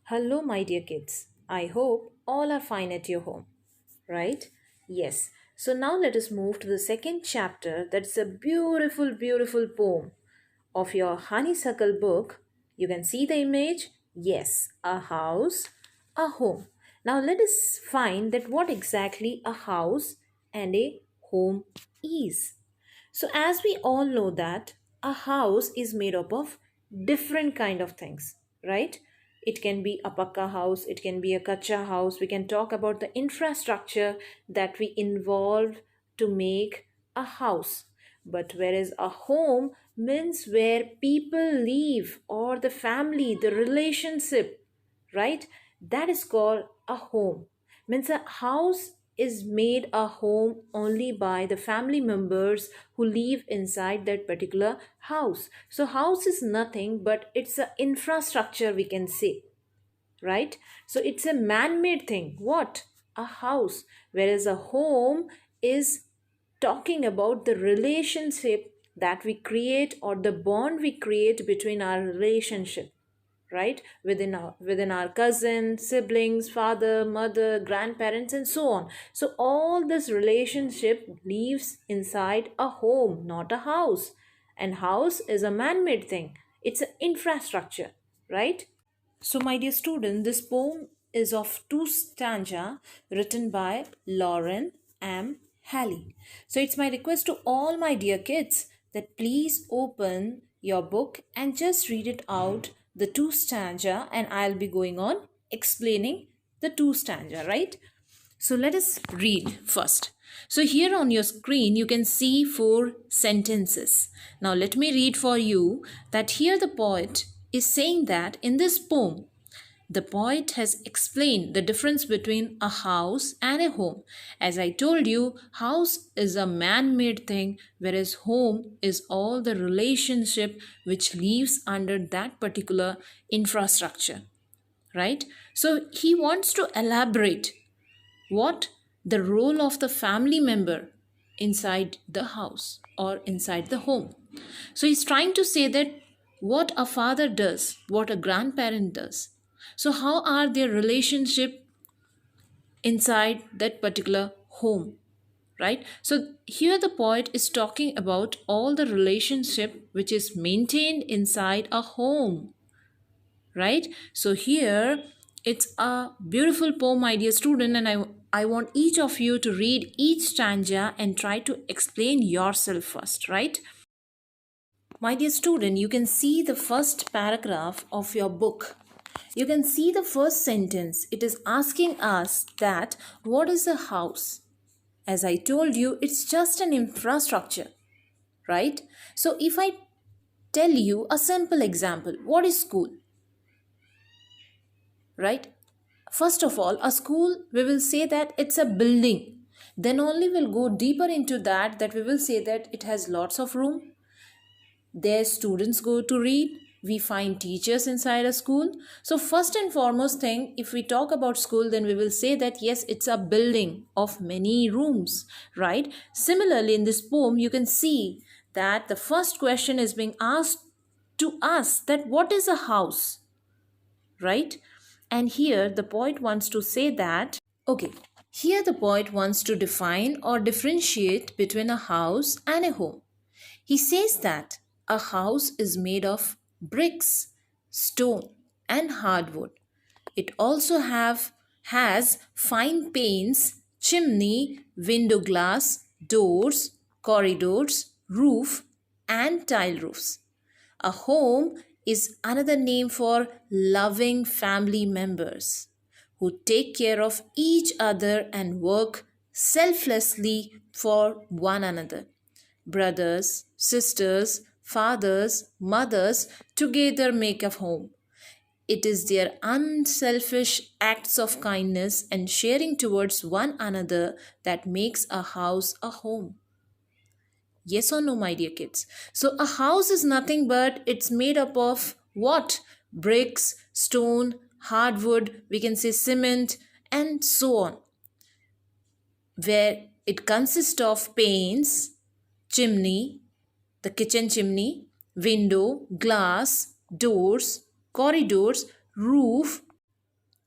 Hello, my dear kids. I hope all are fine at your home, right? Yes. So now let us move to the second chapter. That's a beautiful, beautiful poem of your honeysuckle book. You can see the image. Yes, a house, a home. Now let us find that what exactly a house and a home is. So as we all know that a house is made up of different kind of things, right? It can be a pakka house, it can be a kacha house. We can talk about the infrastructure that we involve to make a house. But whereas a home means where people live or the family, the relationship, right? That is called a home. Means a house is made a home only by the family members who live inside that particular house. So house is nothing but it's an infrastructure, we can say, right? So it's a man-made thing. What? A house. Whereas a home is talking about the relationship that we create or the bond we create between our relationship, right, within our cousins, siblings, father, mother, grandparents, and so on. So all this relationship lives inside a home, not a house. And house is a man-made thing. It's an infrastructure, right? So my dear student, this poem is of two stanza written by Lauren M. Halley. So it's my request to all my dear kids that please open your book and just read it out, the two stanza, and I'll be going on explaining the two stanza, right? So let us read first. So here on your screen you can see four sentences. Now let me read for you that here the poet is saying that in this poem the poet has explained the difference between a house and a home. As I told you, house is a man-made thing, whereas home is all the relationship which lives under that particular infrastructure, right? So he wants to elaborate what the role of the family member inside the house or inside the home. So he's trying to say that what a father does, what a grandparent does, so how are their relationship inside that particular home, right? So here the poet is talking about all the relationship which is maintained inside a home, right? So here it's a beautiful poem, my dear student, and I want each of you to read each stanza and try to explain yourself first, right? My dear student, you can see the first paragraph of your book. You can see the first sentence. It is asking us that what is a house? As I told you, it's just an infrastructure, right? So if I tell you a simple example, what is school? Right? First of all, a school, we will say that it's a building. Then only we'll go deeper into that we will say that it has lots of room. There students go to read. We find teachers inside a school. So first and foremost thing, if we talk about school, then we will say that yes, it's a building of many rooms, right? Similarly, in this poem, you can see that the first question is being asked to us that what is a house, right? And here the poet wants to say that, okay, here the poet wants to define or differentiate between a house and a home. He says that a house is made of bricks, stone, and hardwood. It also has fine panes, chimney, window glass, doors, corridors, roof, and tile roofs. A home is another name for loving family members who take care of each other and work selflessly for one another. Brothers, sisters, fathers, mothers together make a home. It is their unselfish acts of kindness and sharing towards one another that makes a house a home. Yes or no, my dear kids? So a house is nothing but it's made up of what? Bricks, stone, hardwood, we can say cement, and so on. Where it consists of panes, chimney, the kitchen chimney, window, glass, doors, corridors, roof,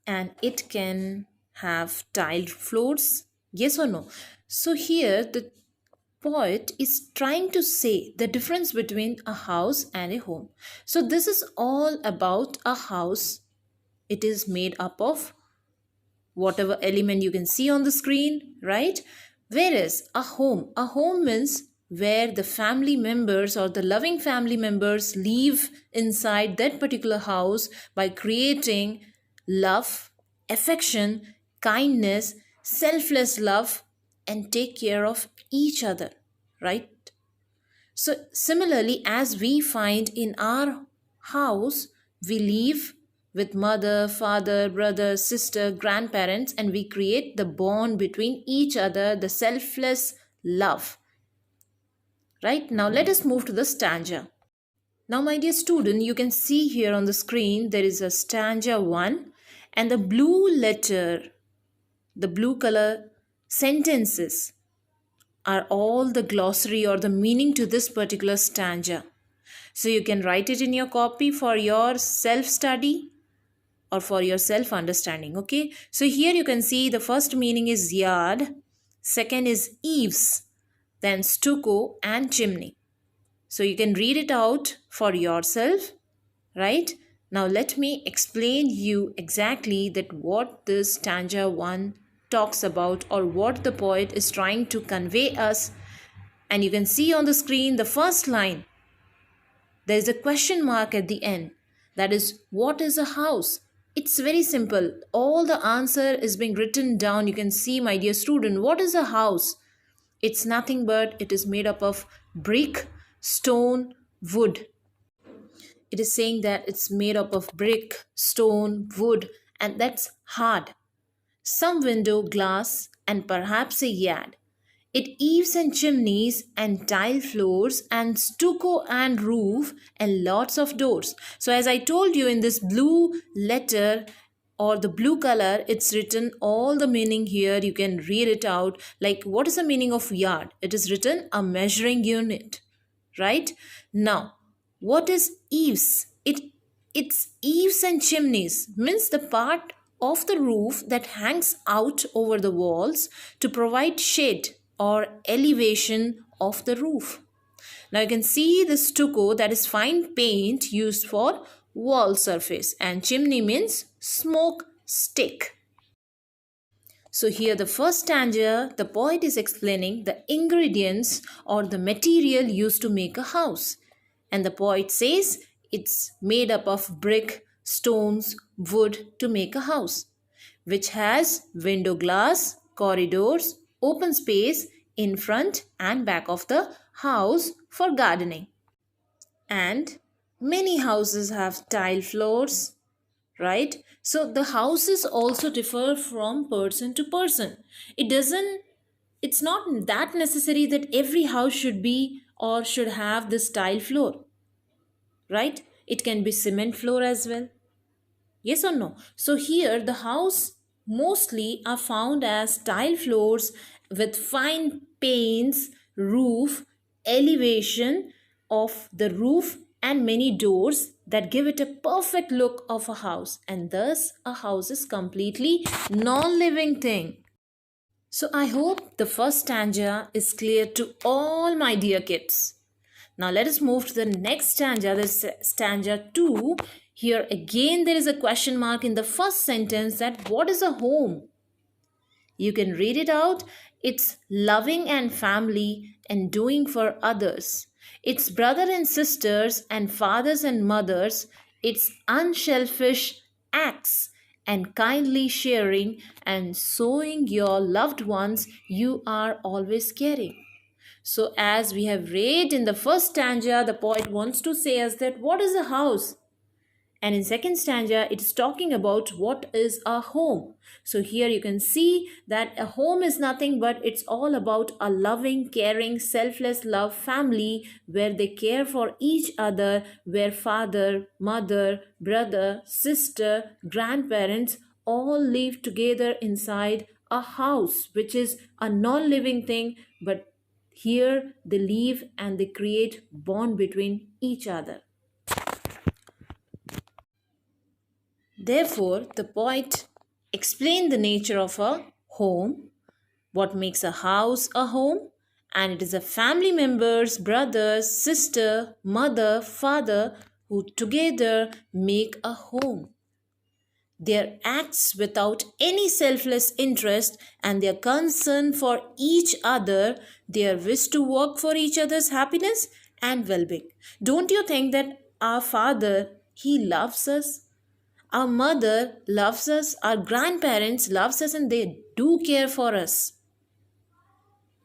and it can have tiled floors. Yes or no? So here the poet is trying to say the difference between a house and a home. So this is all about a house. It is made up of whatever element you can see on the screen, right? Whereas a home means where the family members or the loving family members live inside that particular house by creating love, affection, kindness, selfless love, and take care of each other, right? So, similarly, as we find in our house, we live with mother, father, brother, sister, grandparents, and we create the bond between each other, the selfless love. Right now, let us move to the stanza. Now, my dear student, you can see here on the screen there is a stanza 1 and the blue letter, the blue color sentences are all the glossary or the meaning to this particular stanza. So you can write it in your copy for your self study or for your self understanding. Okay. So here you can see the first meaning is yard, second is eaves, then stucco and chimney. So you can read it out for yourself, right? Now let me explain you exactly that what this stanza 1 talks about or what the poet is trying to convey us. And you can see on the screen the first line. There is a question mark at the end. That is, what is a house? It's very simple. All the answer is being written down. You can see, my dear student, what is a house? It's nothing but it is made up of brick, stone, wood. It is saying that it's made up of brick, stone, wood, and that's hard. Some window, glass, and perhaps a yard. It eaves and chimneys and tile floors and stucco and roof and lots of doors. So as I told you in this blue letter or the blue color, it's written all the meaning here. You can read it out. Like what is the meaning of yard? It is written a measuring unit, right? Now, what is eaves? It's eaves and chimneys means the part of the roof that hangs out over the walls to provide shade or elevation of the roof. Now you can see the stucco, that is fine paint used for wall surface, and chimney means smoke stick. So here the first stanza, the poet is explaining the ingredients or the material used to make a house. And the poet says it's made up of brick, stones, wood to make a house, which has window glass, corridors, open space in front and back of the house for gardening. And many houses have tile floors, right? So the houses also differ from person to person. It's not that necessary that every house should be or should have this tile floor, right? It can be cement floor as well. Yes or no? So here the house mostly are found as tile floors with fine paints, roof, elevation of the roof and many doors that give it a perfect look of a house, and thus a house is completely non-living thing. So I hope the first stanza is clear to all my dear kids. Now let us move to the next stanza, this stanza 2. Here again there is a question mark in the first sentence that what is a home? You can read it out. It's loving and family and doing for others. It's brother and sisters and fathers and mothers. It's unselfish acts and kindly sharing and showing your loved ones you are always caring. So as we have read in the first stanza, the poet wants to say us that what is a house? And in second stanza, it is talking about what is a home. So here you can see that a home is nothing but it's all about a loving, caring, selfless love family where they care for each other, where father, mother, brother, sister, grandparents all live together inside a house, which is a non-living thing, but here they live and they create bond between each other. Therefore, the poet explain the nature of a home, what makes a house a home, and it is a family members, brothers, sister, mother, father who together make a home. Their acts without any selfless interest and their concern for each other, their wish to work for each other's happiness and well-being. Don't you think that our father, he loves us? Our mother loves us, our grandparents loves us, and they do care for us,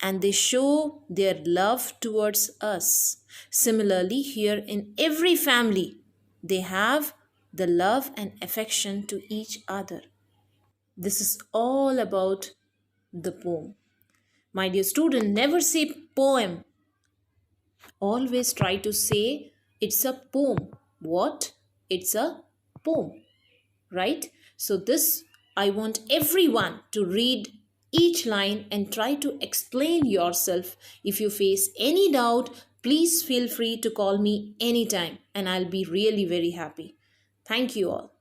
and they show their love towards us. Similarly, here in every family, they have the love and affection to each other. This is all about the poem. My dear student, never say poem. Always try to say it's a poem. What? It's a poem, right? So, this I want everyone to read each line and try to explain yourself. If you face any doubt, please feel free to call me anytime and I'll be really very happy. Thank you all.